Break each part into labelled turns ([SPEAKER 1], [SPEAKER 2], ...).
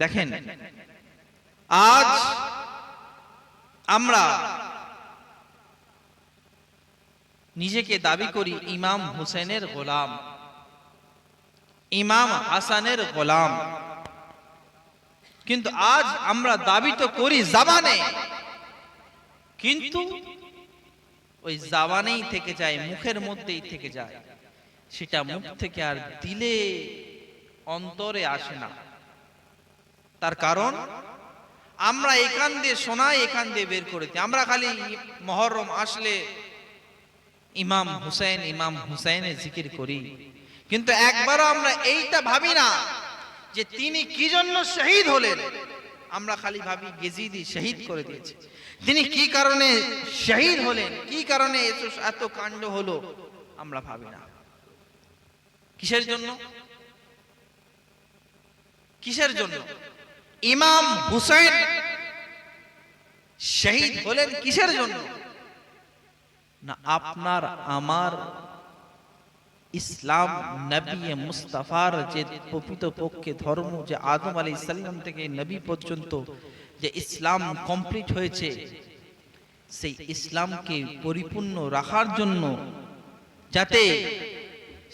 [SPEAKER 1] দেখেন, আজ আমরা নিজেকে দাবি করি ইমাম হুসেনের গোলাম, ইমাম হাসানের গোলাম, কিন্তু আজ আমরা দাবি তো করি জবানে, কিন্তু ওই জবানেই থেকে যায়, মুখের মধ্যেই থেকে যায়, সেটা মুখ থেকে আর দিলে অন্তরে আসে না। তার কারণ আমরা এখান দিয়ে শোনাই, এখান দিয়ে বের করে দিই। আমরা খালি মুহররম আসলে ইমাম হুসেন ইমাম হুসেনের জিকির করি, কিন্তু একবারও আমরা এইটা ভাবি না যে তিনি কি জন্য শহীদ হলেন। আমরা খালি ভাবি গেজিদি শহীদ করে দিয়েছে, তিনি কি কারণে শহীদ হলেন, কি কারণে এত কাণ্ড হলো, আমরা ভাবি না। কিসের জন্য? কিসের জন্য ইমাম হুসেন শহীদ হলেন? কিসের জন্য? না আপনার আমার ইসলাম নবী মুস্তাফার যে প্রকৃতপক্ষে ধর্ম, যে আদম আলাইহিস সালাম থেকে নবী পর্যন্ত যে ইসলাম কমপ্লিট হয়েছে, সেই ইসলামকে পরিপূর্ণ রাখার জন্য, যাতে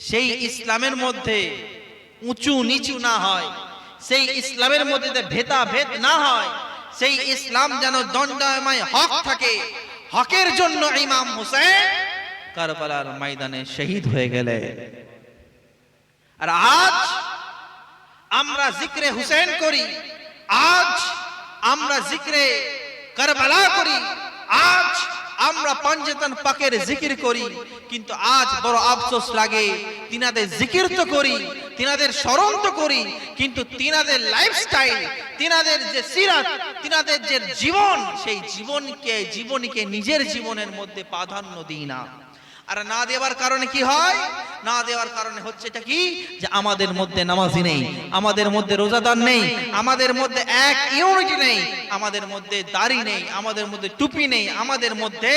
[SPEAKER 1] সেই ইসলামের মধ্যে উঁচু নিচু না হয়, সেই ইসলামের মধ্যে ভেদাভেদ না হয়, সেই ইসলাম যেন দণ্ডায়মায় হক থাকে, হকের জন্য ইমাম হুসেন কারবালার ময়দানে শহীদ হয়ে গেলেন। আর আজ আমরা জিক্রে হুসেন করি, আজ আমরা জিক্রে কারবালা করি, আজ আমরা পঞ্জতন পাকের জিকির করি, কিন্তু আজ বড় আফসোস লাগে, তিনাদের জিকির তো করি, তিনাদের স্মরণ তো করি, কিন্তু তিনাদের লাইফস্টাইল, তিনাদের যে সিরাত, তিনাদের যে জীবন, সেই জীবনীকে নিজের জীবনের মধ্যে প্রাধান্য দিই না। আর না দেওয়ার কারণে কি হয়? না দেওয়ার কারণে হচ্ছে এটা কি, যে আমাদের মধ্যে নামাজি নেই, আমাদের মধ্যে রোজাদার নেই, আমাদের মধ্যে এক ইউনিটি নেই, আমাদের মধ্যে দাড়ি নেই, আমাদের মধ্যে টুপি নেই, আমাদের মধ্যে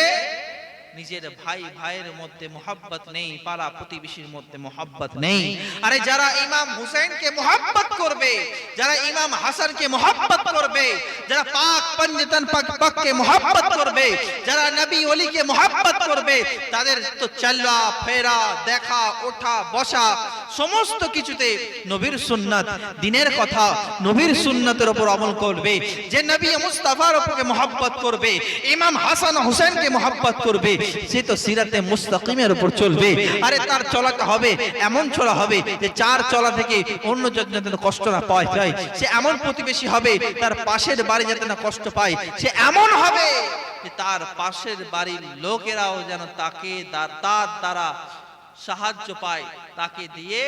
[SPEAKER 1] নিজের ভাই ভাইয়ের মধ্যে মোহাব্বত নেই, পাড়া প্রতিবেশীর মধ্যে মোহাব্বত নেই। আরে যারা ইমাম হুসেনকে মোহাব্বত করবে, যারা ইমাম হাসানকে মোহাব্বত করবে, যারা পাক পঞ্জতন পাককে মোহাব্বত করবে, যারা নবী ওলিকে মোহাব্বত করবে, তাদের তো চলা ফেরা, দেখা, ওঠা, বসা, সমস্ত কিছুতে নবীর সুন্নাত, দিনের কথা, নবীর সুন্নাতের উপর আমল করবে। যে নবী মুস্তাফার উপরে মোহাব্বত করবে, ইমাম হাসান হুসেনকে মোহাব্বত করবে, সে তো সিরাতে মুস্তাকিমের উপর চলবে। আরে তার চলাটা হবে এমন চলা হবে যে চার চলা থেকে অন্য যাতে কষ্ট না পাওয়া যায়, সে এমন প্রতিবেশী হবে তার পাশের বাড়ি যাতে না কষ্ট পায়, সে এমন হবে যে তার পাশের বাড়ির লোকেরাও যেন তাকে তার দ্বারা সাহায্য পায়, তাকে দিয়ে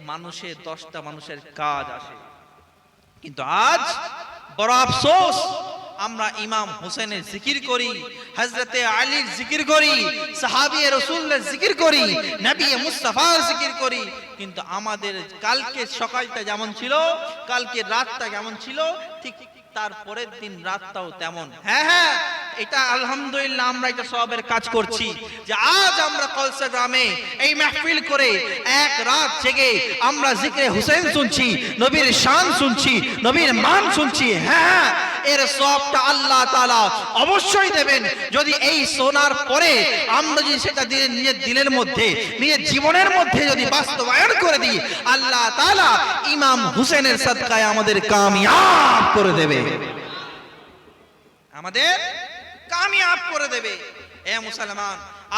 [SPEAKER 1] মানুষের 10টা মানুষের কাজ আসে। কিন্তু আজ বড় আফসোস, আমরা ইমাম হুসেনের জিকির করি, হযরতে আলীর জিকির করি, সাহাবী রাসূলের জিকির করি, নবী মুস্তাফার জিকির করি, কিন্তু আমাদের কালকে সকালটা যেমন ছিল, কালকে রাতটা যেমন ছিল, ঠিক তার পরের দিন রাতটাও তেমন। হ্যাঁ হ্যাঁ, এটা আলহামদুলিল্লাহ আমরা এটা সওয়াবের কাজ করছি, যে আজ আমরা কলসা গ্রামে এই মাহফিল করে এক রাত জেগে আমরা জিক্রে হুসেন শুনছি, নবীর শান শুনছি, নবীর মান শুনছি। হ্যাঁ, এর সওয়াবটা আল্লাহ তাআলা অবশ্যই দেবেন, যদি এই শোনার পরে আমরা যদি সেটা নিজের দিলের মধ্যে, নিজের জীবনের মধ্যে যদি বাস্তবায়ন করে দিই, আল্লাহ তাআলা ইমাম হুসেনের সাদকায় আমাদের কামিয়াব করে দেবে, আমাদের কামিয়াব করে দেবে। এ মুসলমান,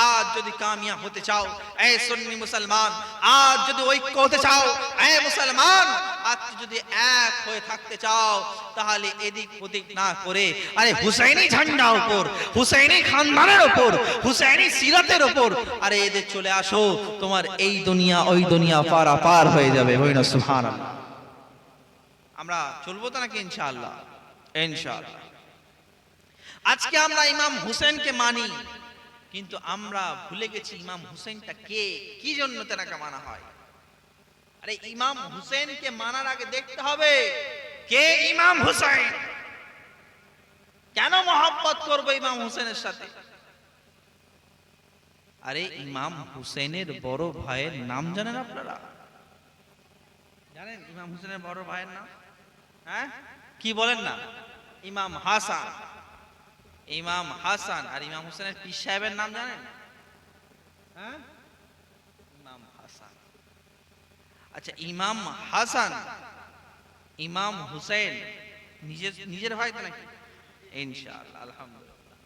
[SPEAKER 1] আজ যদি কামিয়াব হতে চাও, এ সুন্নি মুসলমান, আজ যদি ঐক্য হতে চাও, এ মুসলমান, আজ যদি এক হয়ে থাকতে চাও, তাহলে এদিক ওদিক না করে, আরে হুসাইনি ঝান্ডার উপর, হুসাইনি খানদানের উপর, হুসাইনি সিরাতের উপর, আরে এদের চলে আসো, তোমার এই দুনিয়া ওই দুনিয়া পারাপার হয়ে যাবে। বলি না সুবহানাল্লাহ। আমরা চলবো তো নাকি? ইনশাআল্লাহ, ইনশাআল্লাহ। আজকে আমরা ইমাম হুসেনকে মানি, কিন্তু আমরা ভুলে গেছি ইমাম হুসেনটা কে, কি জন্য তাকে মানা হয়। আরে ইমাম হুসেনকে মানার আগে দেখতে হবে কে ইমাম হুসেন, কেন মহব্বত করবো ইমাম হুসেনের সাথে। আরে ইমাম হুসেনের বড় ভাইয়ের নাম জানেন আপনারা? জানেন ইমাম হুসেনের বড় ভাইয়ের নাম? হ্যাঁ কি বলেন না? ইমাম হাসান, ইমাম হাসান আর ইমাম হোসেনের পীর সাহেবের নাম জানেন? হ্যাঁ ইমাম হাসান। আচ্ছা ইমাম হাসান ইমাম হুসেন নিজের ভাই তো নাকি? ইনশাআল্লাহ আলহামদুলিল্লাহ।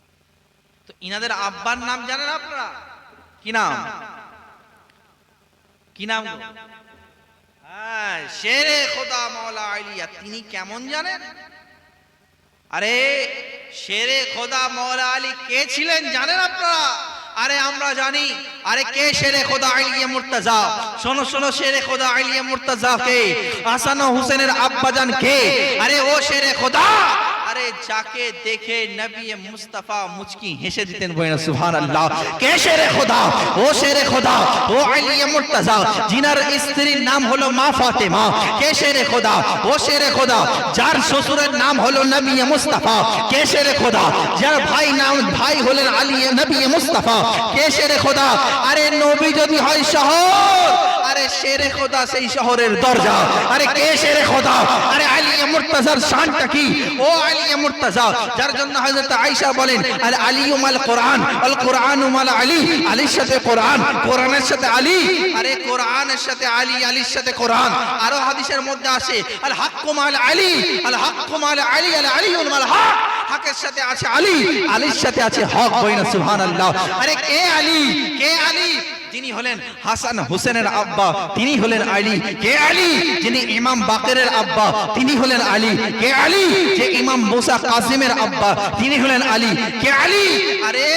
[SPEAKER 1] তো ইনাদের আব্বার নাম জানেন আপনারা? কি নাম? কি নাম? হ্যাঁ শেরে খোদা মাওলা আলিয়া। তিনি কেমন জানেন? আরে শেরে খোদা মাওলা আলী কে ছিলেন জানেন আপনারা? আরে আমরা জানি। আরে কে শেরে খোদা আলিয়া মুর্তজা? শোনো শোনো, শেরে খোদা আলিয়া মুর্তজা কে? হাসান ও হুসেনের আব্বাজান কে? আরে ও শেরে খোদা, আরে যাকে দেখে নবী মুস্তাফা মুচকি হেসে দিতেন, বলেন সুবহানাল্লাহ। কে শেরে খোদা? ও শেরে খোদা, ও আলিয়া মুর্তজা, জিনার স্ত্রীর নাম হলো মা ফাতেমা। কে শেরে খোদা? ও শেরে খোদা, যার শ্বশুরের নাম হলো নবী মুস্তাফা। কে শেরে খোদা? যার ভাই হলেন আলী নবী মুস্তাফা। কে শেরে খোদা? আরে নবী যদি হয় শহর, আরে শেরে খোদা সেই শহরের দরজা। আরে কে শেরে খোদা? আরে আলী মুর্তজার শানটা কি? ও আলী মুর্তজা, যার জন্য হযরত আয়েশা বলেন আল আলিয়ু মাল কোরআন আল কোরআনু মাল আলী। আলীর সাথে কোরআন, কোরআনের সাথে আলী। আরে কোরআনের সাথে আলী, আলীর সাথে কোরআন। আরো হাদিসের মধ্যে আসে আল হাক্কু মাল আলী আল হাক্কু মাল আলী আল আলিয়ু মাল হক। হকের সাথে আছে আলী, আলীর সাথে আছে হক। বলেন সুবহানাল্লাহ। আরে কে আলী? কে আলী? যিনি হলেন হাসান হোসেনের আব্বা, তিনি হলেন আলী। কে আলী? যিনি ইমাম বাকেরের আব্বা, তিনি হলেন আলী। কে আলী? যে ইমাম মুসা কাসিমের আব্বা, তিনি হলেন আলী। কে আলী? আরে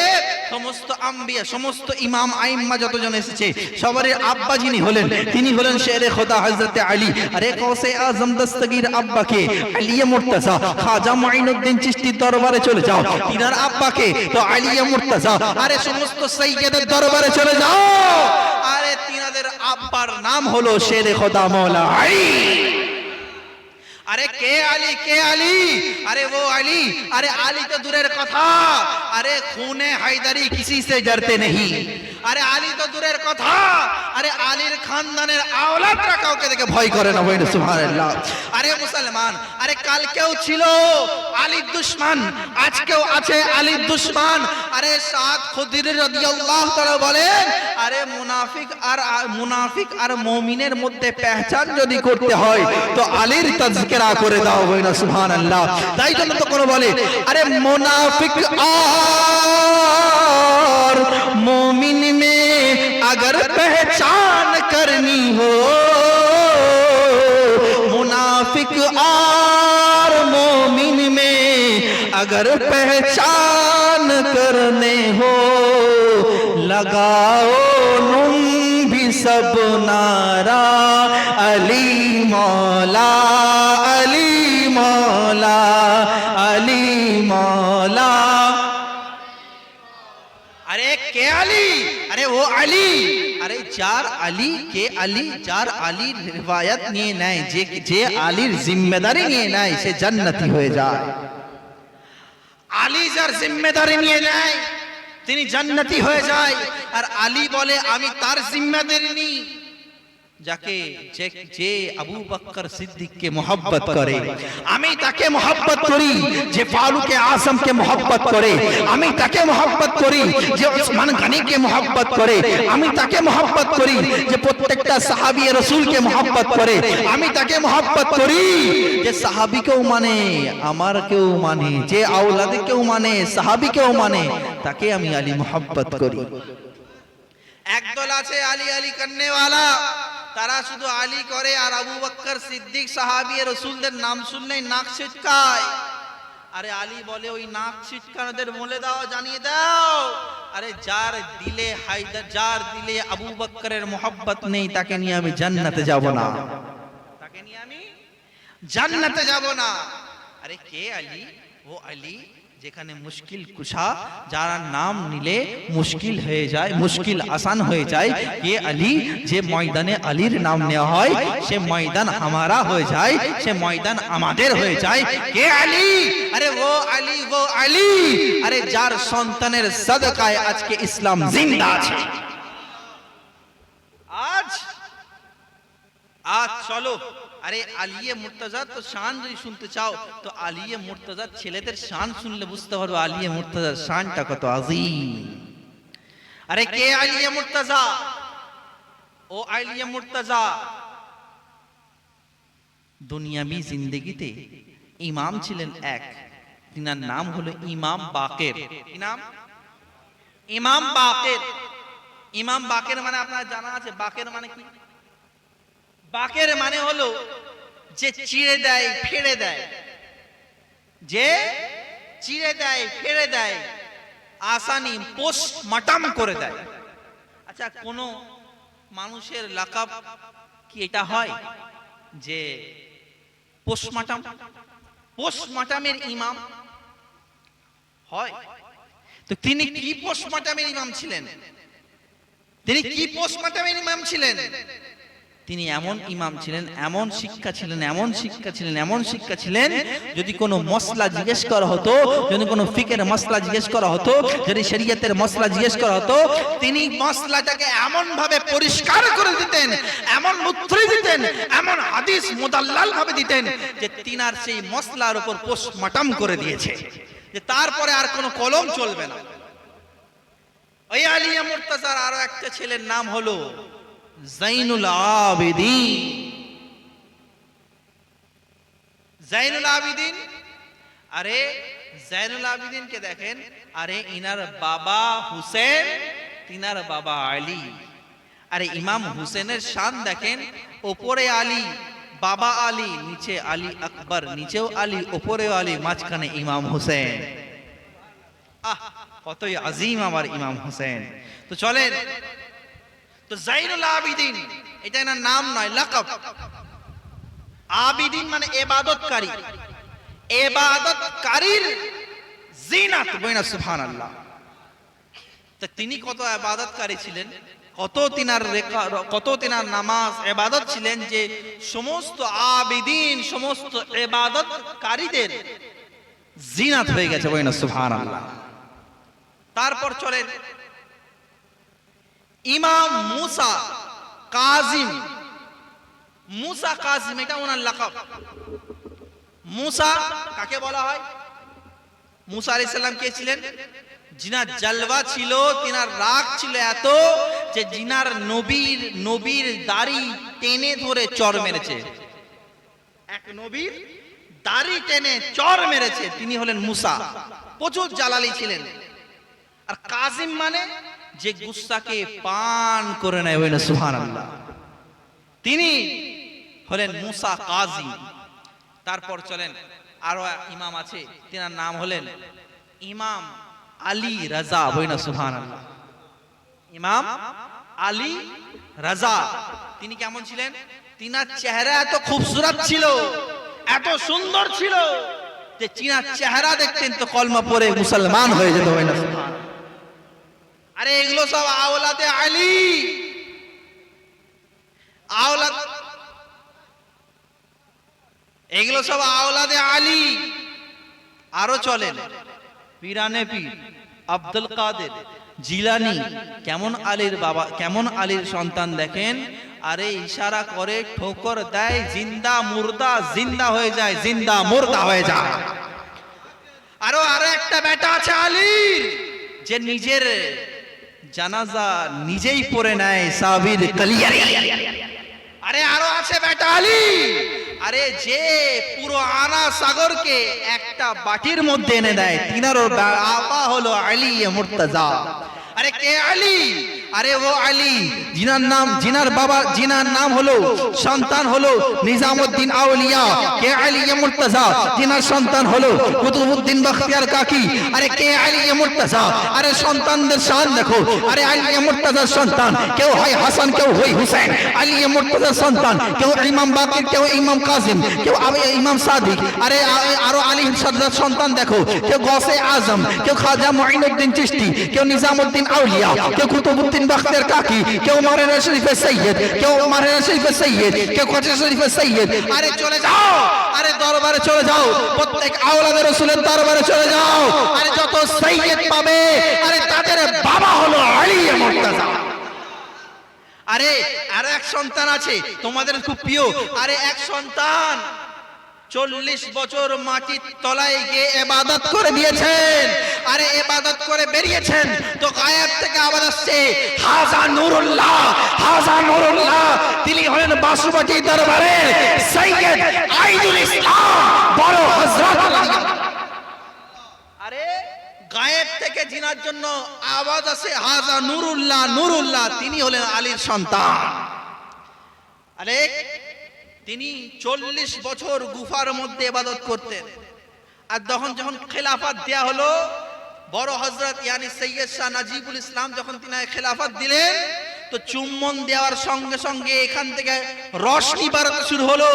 [SPEAKER 1] সমস্ত আম্বিয়া, সমস্ত ইমাম আইম্মা যতজন এসেছে সবারই আব্বা যিনি হলেন, তিনি হলেন শেরে খোদা হযরত আলী। আরে কৌসে আজম দস্তগীর আব্বাকে আলিয়া মুর্তজা, খাজা মাইনুদ্দিন চিশতির দরবারে চলে যাও, তিনার আব্বাকে তো আলিয়া মুর্তজা। আরে সমস্ত সাইয়্যিদের দরবারে চলে যাও, আরে তিনাদের আব্বার নাম হলো শেরে খোদা মাওলা আলী। আরে কে আলী? কে আলী? আরে वो আলী। আরে আলী তো দূরের কথা, আরে খুনে হায়দারি কিसी से डरते नहीं। আরে আলী তো দূরের কথা, আরে আলীর খানদানের আওলাদরা কাউকে দেখে ভয় করে না। বলেন সুবহানাল্লাহ। আরে মুসলমান, আরে কালকেও ছিল আলীর দুশমন, আজকেও আছে আলীর দুশমন। আরে সাদ খুদরি রাদিয়াল্লাহু তাআলা বলেন, আরে মুনাফিক আর মুমিনের মধ্যে পেহচান যদি করতে হয় তো আলীর তাজকিরা করে দাও। বলেন সুবহানাল্লাহ। তাই জন্য তো কোন বলে আরে মুনাফিক আর মুমিন में अगर पहचान करनी हो, मुनाफिक और मोमिन में अगर पहचान करने हो, लगाओ नुम भी सब नारा अली मौला अली मौला अली मौला। अरे के आली? अरे वो आली। अरे चार आली के आली, चार आली रिवायत নিয়ে নেয়, যে আলীর জিম্মেদারি নিয়ে নেয় সে জান্নাতি হয়ে যায়। আলী যার জিম্মেদারি নিয়ে নেয় তিনি জান্নাতি হয়ে যায়। আর আলী বলে আমি তার জিম্মেদারি নিই। যাকে যে আবু বকর সিদ্দিককে মোহাব্বত করে আমি তাকে মোহাব্বত করি, যে ফারুক আজমকে মোহাব্বত করে আমি তাকে মোহাব্বত করি, যে উসমান গনিকে মোহাব্বত করে আমি তাকে মোহাব্বত করি, যে প্রত্যেকটা সাহাবী রাসূলকে মোহাব্বত করে আমি তাকে মোহাব্বত করি, যে সাহাবীকেও মানে আমারকেও মানে, যে আওলাদকেও মানে সাহাবীকেও মানে, তাকে আমি আলী মোহাব্বত করি। একদল আছে আলী আলী করনে वाला, তারা শুধু আলী করে আর আবু বকর সিদ্দিক সাহাবী রাসূলদের নাম শুনলেই নাক ছিটকায়। আরে আলী বলে ওই নাক ছিটকানোদের বলে দাও, জানিয়ে দাও, আরে যার দিলে হায়দার, যার দিলে আবু বকরের মোহাব্বত নেই তাকে নিয়ে আমি জান্নাতে যাব না, তাকে নিয়ে আমি জান্নাতে যাব না। আরে কে আলী? ও আলী যেখানে মুশকিল কুশা, যারা নাম নিলে মুশকিল হয়ে যায়, মুশকিল আসান হয়ে যায়। কে আলী? যে ময়দানে আলীর নাম নেওয়া হয় সে ময়দান আমারা হয়ে যায়, সে ময়দান আমাদের হয়ে যায়। কে আলী? আরে ও আলী, ও আলী, আরে যার সন্তানের সাদকায় আজকে ইসলাম জিন্দা আছে। আজ চলো আরে আলিয়ে মুর্তজা তো শান যদি শুনতে চাও তো আলিয়ে মুর্তজা ছেলেদের শান শুনলে বুঝতে পারবে আলিয়ে মুর্তজার শানটা কত আযীম। আরে কে আলিয়ে মুর্তজা? ও আলিয়ে মুর্তজা দুনিয়াবি জিন্দেগিতে ইমাম ছিলেন এক, তিনার নাম হলো ইমাম বাকের। কি নাম? ইমাম বাকের। ইমাম বাকের মানে আপনার জানা আছে বাকের মানে কি? বাকের মানে হলো যে চিড়ে দেয় ফেড়ে দেয়, যে চিড়ে দেয় ফেড়ে দেয়, আসানি পোস্টমর্টম করে দেয়। আচ্ছা কোন মানুষের লাকাব কি এটা হয় যে পোস্টমর্টম? পোস্টমর্টমের ইমাম হয়? তো তিনি কি পোস্টমর্টমের ইমাম ছিলেন? তিনি কি পোস্টমর্টমের ইমাম ছিলেন? তিনি এমন ইমাম ছিলেন, এমন শিক্ষা ছিলেন, এমন শিক্ষা ছিলেন, এমন শিক্ষা ছিলেন, যদি কোনো মসলা জিজ্ঞেস করা হতো, যদি কোনো ফিকের মসলা জিজ্ঞেস করা হতো, যদি শরীয়তের মসলা জিজ্ঞেস করা হতো, তিনি মসলাটাকে এমন ভাবে পরিষ্কার করে দিতেন, এমন উত্তর দিতেন, এমন হাদিস মুদাল্লাল ভাবে দিতেন যে তিনার সেই মসলার উপর পোস্টমর্টম করে দিয়েছে, যে তারপরে আর কোনো কলম চলবে না। ওই আলিয়া মুর্তজার আরো একটা ছেলের নাম হলো জাইনুল আবেদিন। জাইনুল আবেদিন, আরে জাইনুল আবেদিনকে দেখেন, আরে ইনার বাবা হুসেন, তিনার বাবা আলী। আরে ইমাম হুসেনের শান দেখেন, ওপরে আলী, বাবা আলী, নিচে আলী আকবর, নিচেও আলী, ওপরেও আলী, মাঝখানে ইমাম হুসেন। আহ কতই আজিম আমার ইমাম হুসেন। তো চলেন, তো জাইনুল আবেদিন এটা এনার নাম নয়, লাকাব। আবেদিন মানে ইবাদতকারী, ইবাদতকারীর জিনাত বইনা সুবহানাল্লাহ। তো তিনি কত ইবাদতকারী ছিলেন, কত তিনার নামাজ ইবাদত ছিলেন, যে সমস্ত আবেদিন, সমস্ত ইবাদতকারীদের জিনাত হয়ে গেছে বইনা সুবহানাল্লাহ। তারপর চলেন ইমাম মুসা কাজিম। মুসা কাজিম এটা ওনার লাকাব। মুসা কাকে বলা হয়? মুসা আলাইহিস সালাম কে ছিলেন? জিনার জলওয়া ছিল, তিনার রাগ ছিল এত যে জিনার নবীর দাড়ি টেনে ধরে চর মেরেছে। এক নবীর দাড়ি টেনে চর মেরেছে, তিনি হলেন মুসা। প্রচুর জালালি ছিলেন। আর কাজিম মানে যে গুস্সাকে পান করে নেয়, ওই না সুবহানাল্লাহ, তিনি হলেন মুসা কাজিম। তারপর চলেন আরো ইমাম আছে, তিনার নাম হলেন ইমাম আলী রাজা, ওই না সুবহানাল্লাহ। ইমাম আলী রাজা, তিনি কেমন ছিলেন? তিনার চেহারা এত খুবসুরত ছিল, এত সুন্দর ছিল যে তিনার চেহারা দেখতেন তো কলমা পড়ে মুসলমান হয়ে যেত, ওই না সুবহানাল্লাহ। আরে এগুলো সব আওলাদে আলী, আওলাদ, এগুলো সব আওলাদে আলী। আরো চলেন পীরানে পীর আব্দুল কাদের জিলানী, কেমন আলীর বাবা, কেমন আলীর সন্তান দেখেন। আরে ইশারা করে ঠোকর দেয়, জিন্দা মুর্দা জিন্দা হয়ে যায়, জিন্দা মুর্দা হয়ে যায়। আরো একটা বেটা আছে আলীর, যে নিজের জানাজা নিজেই পড়ে নেয়, সাবির কালিয়ারি। আরে আরো আছে বেটা আলী, আরে যে পুরো আনা সাগরকে একটা বাটির মধ্যে এনে দেয়, তিনারও বাবা হলো আলী মুর্তজা। আরে কে আলী? আরে ও আলী জিনার নাম, জিনার বাবা, জিনার নাম হলো, সন্তান হলো নিজামউদ্দিন আউলিয়া। কে আলী মুর্তজা? জিনার সন্তান হলো কুতুবউদ্দিন বখতিয়ার কাকি। আরে কে আলী মুর্তজা? আরে সন্তানদের শান দেখো। আরে আলী মুর্তজার সন্তান কেউ হয় হাসান, কেউ হয় হুসেন। আলী মুর্তজার সন্তান কেউ ইমাম বাকির, কেউ ইমাম কাসিম, কেউ ইমাম সাদিক। আরে আরো আলী সরদার সন্তান দেখো, কেউ গৌসে আজম, কেউ খাজা মুঈনুদ্দিন চিশতি, কেউ নিজামউদ্দিন আউলিয়া, কেউ কুতুবউদ্দিন বখতিয়ার কাকি, কেউ মারেনা শরীফের সৈয়দ, কেউ মারেনা শরীফের সৈয়দ, কেউ কোচা শরীফের সৈয়দ। আরে চলে যাও, আরে দরবারে চলে যাও, প্রত্যেক আওলাদে রাসূলের দরবারে চলে যাও। আরে যত সৈয়দ পাবে, আরে তাদের বাবা হলো আলী মুর্তজা। আরে আর এক সন্তান আছে তোমাদের খুব প্রিয়, আরে এক সন্তান 40 বছর মাটির তলায় গিয়ে ইবাদত করে দিয়েছেন, আরে ইবাদত করে বেরিয়েছেন, তো গায়েব থেকে আওয়াজ আসছে হাজা নূরুল্লাহ, হাজা নূরুল্লাহ, তিনি হলেন বাসুবাটি দরবারে সৈয়দ আইদুল ইসলাম বড় হযরত। আরে গায়েব থেকে জিনার জন্য আওয়াজ আসে হাজা নূরুল্লাহ, নূরুল্লাহ, তিনি হলেন আলীর সন্তান। আরে তিনি 40 বছর গুফার মধ্যে ইবাদত করতেন, আর যখন খেলাফত দেয়া হলো বড় হযরত ইয়ানি সৈয়দ শাহ নাজিবুল ইসলাম যখন তিনি খেলাফত দিলেন, তো চুম্বন দেওয়ার সঙ্গে সঙ্গে এখান থেকে রশনি বাড়াতে শুরু হলো,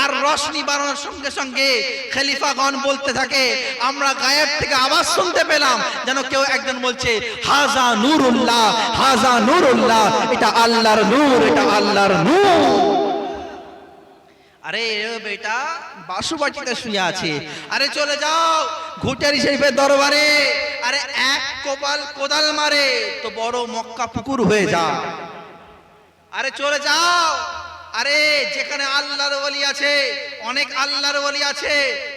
[SPEAKER 1] আর রশনি বাড়ানোর সঙ্গে সঙ্গে খলিফাগণ বলতে থাকে, আমরা গায়েব থেকে আওয়াজ শুনতে পেলাম যেন কেউ একজন বলছে হাজা নূরুল্লাহ, হাজা নূরুল্লাহ, এটা আল্লাহর নূর, এটা আল্লাহর নূর। আরে বেটা বাসুবাটিতে শুয়ে আছে, আরে চলে যাও ঘুটারি শরীফের দরবারে, আরে এক কপাল কোদাল মারে তো বড় মক্কা পুকুর হয়ে যায়। আরে চলে যাও, আরে যেখানে আল্লাহর ওলি আছে, অনেক আল্লাহর ওলি আছে,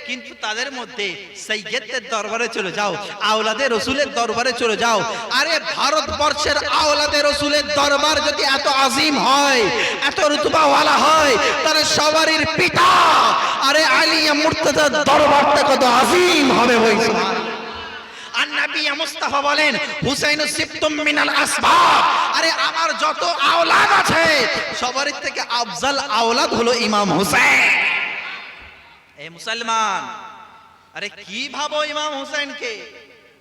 [SPEAKER 1] কিন্তু তাদের মধ্যে সৈয়দদের দরবারে চলে যাও, আওলাদে রসুলের দরবারে চলে যাও। আরে ভারতবর্ষের আওলাদে রসুলের দরবার যদি এত আজিম হয়, এত রুতবাওয়ালা হয়, তাহলে সবারই পিতা আরে আলী মুর্তজার দরবারটা কত আজিম হবে। বলছে আর নবী মুস্তাফা বলেন হুসাইন সিবতুম মিনাল আসবাব, আরে আমার যত আওলাদ আছে সবার থেকে আফজাল আওলাদ হলো ইমাম হুসাইন। এই মুসলমান, আরে কি ভাবো ইমাম হুসাইনকে,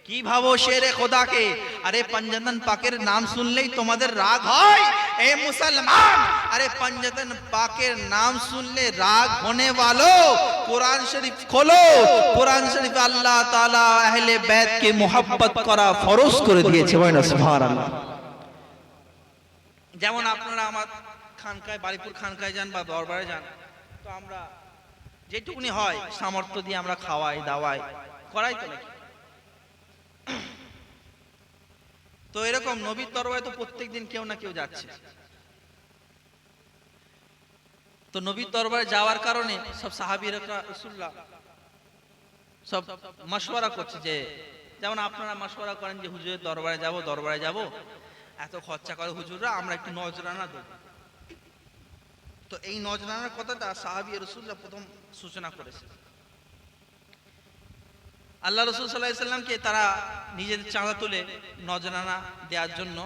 [SPEAKER 1] কি ভাবো শেরে খোদাকে, আরে পঞ্জতন পাকের নাম শুনলেই তোমাদের রাগ হয়? এই মুসলমান, আরে পঞ্জতন পাকের নাম শুনলে রাগ होने वालों कुरान शरीफ खोलो, कुरान शरीफ আল্লাহ তাআলা আহলে বাইত কে मोहब्बत করা ফরজ করে দিয়েছে। বলেন সুবহানাল্লাহ। যেমন আপনারা আমার খানকায়, বাড়িপুর খানকায় যান বা দরবারে যান, তো আমরা যেটুকুনি হয় সামর্থ্য দিয়ে আমরা খাওয়াই দাওয়াই করাই তো নাকি। তো এরকম নবীর দরবারে তো প্রত্যেকদিন কেউ না কেউ যাচ্ছে, তো নবীর দরবারে যাওয়ার কারণে সব সাহাবীরা রাসূলুল্লাহ সব মাশওয়ারা করছে, যে যেমন আপনারা মাশওয়ারা করেন যে হুজুরের দরবারে যাব, দরবারে যাব, এত খরচা করে হুজুররা, আমরা একটু নজরানা দেব। তো এই নজরানার কথাটা সাহাবী রাসূলুল্লাহ প্রথম সূচনা করেছে। আল্লাহ রাসূল সাল্লাল্লাহু আলাইহি সাল্লামকে তারা নিজেদের চাঁদা তুলে নজরানা দেওয়ার জন্য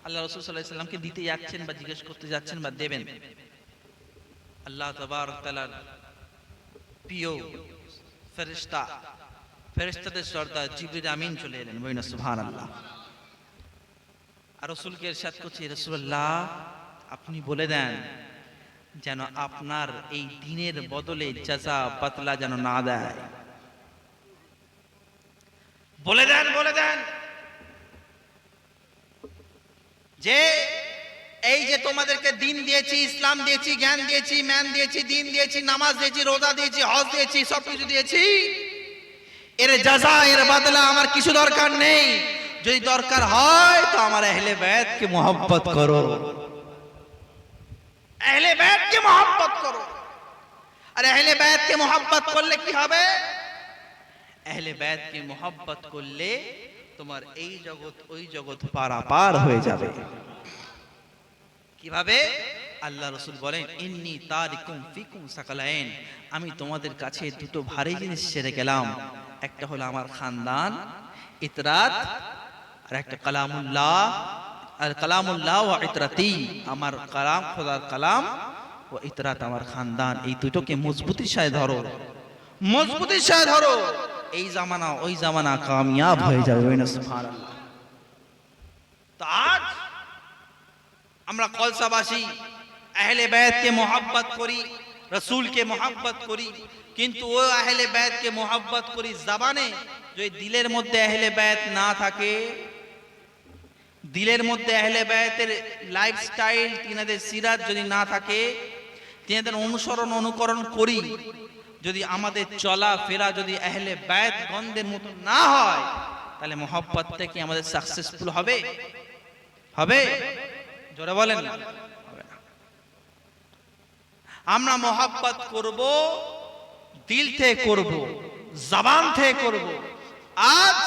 [SPEAKER 1] আল্লাহ রাসূল সাল্লাল্লাহু আলাইহি সাল্লামকে দিতে যাচ্ছেন বা জিজ্ঞেস করতে যাচ্ছেন বা দেবেন। আল্লাহ তাবারক তাআলার প্রিয় ফেরেশতা, ফেরেশতাদের সর্দার জিবরিল আমিন চলে এলেন। বলেন সুবহানাল্লাহ। আর রাসূলকে ইরশাদ করছে, রাসূলুল্লাহ আপনি বলে দেন যেন আপনার এই দিনের বদলে জাযা বদলা যেন না দেয়। বলে দেন, বলে দেন যে এই যে তোমাদেরকে দিন দিয়েছি, ইসলাম দিয়েছি, জ্ঞান দিয়েছি, ম্যান দিয়েছি, দিন দিয়েছি, নামাজ দিয়েছি, রোজা দিয়েছি, হজ দিয়েছি, সবকিছু দিয়েছি, এর জাযা এর বদলা আমার কিছু দরকার নেই। যদি দরকার হয় তো আমার আহলে বাইত কে मोहब्बत করো, আহলে বাইত কে मोहब्बत করো। আর আহলে বাইত কে मोहब्बत করলে কি হবে? আহলে বাইত কে मोहब्बत করলে তোমার এই জগৎ ওই জগৎ পারাপার হয়ে যাবে। কিভাবে? আল্লাহ রাসূল বলেন ইন্নী তারিকুম ফিকুম সাকালাইন, আমি তোমাদের কাছে দুটো ভারী জিনিস ছেড়ে গেলাম, একটা হলো আমার খানদান ইতরাত, আর একটা কালামুল্লাহ, আর কালামুল্লাহ ওয়া ইতরাতি, আমার কালাম খোদার কালাম ও ইতরাত আমার খানদান, এই দুটোকে মজবুতির সাথে ধরো, মজবুতির সাথে ধরো, এই জামানা ওই জামানা কামিয়াব হয়ে যাবে। সুবহানাল্লাহ। তো আজ আমরা কলসাবাসী আহলে বাইত কে मोहब्बत করি, রাসূল কে मोहब्बत করি, কিন্তু ও আহলে বাইত কে मोहब्बत করি জবানে, যদি দিলের মধ্যে আহলে বাইত না থাকে, দিলের মধ্যে আহলে বাইতের লাইফস্টাইল, তিনাদের সিরাত যদি না থাকে, তিনাদের অনুসরণ অনুকরণ করি, যদি আমাদের চলা ফেরা যদি আহলে বাইত গণদের মতো না হয়, তাহলে मोहब्बत থেকে আমাদের সাকসেসফুল হবে? হবে? জোরে বলেন না, হবে না। আমরা মোহাব্বত করব, দিল থেকে করব, জবান থেকে করব। আজ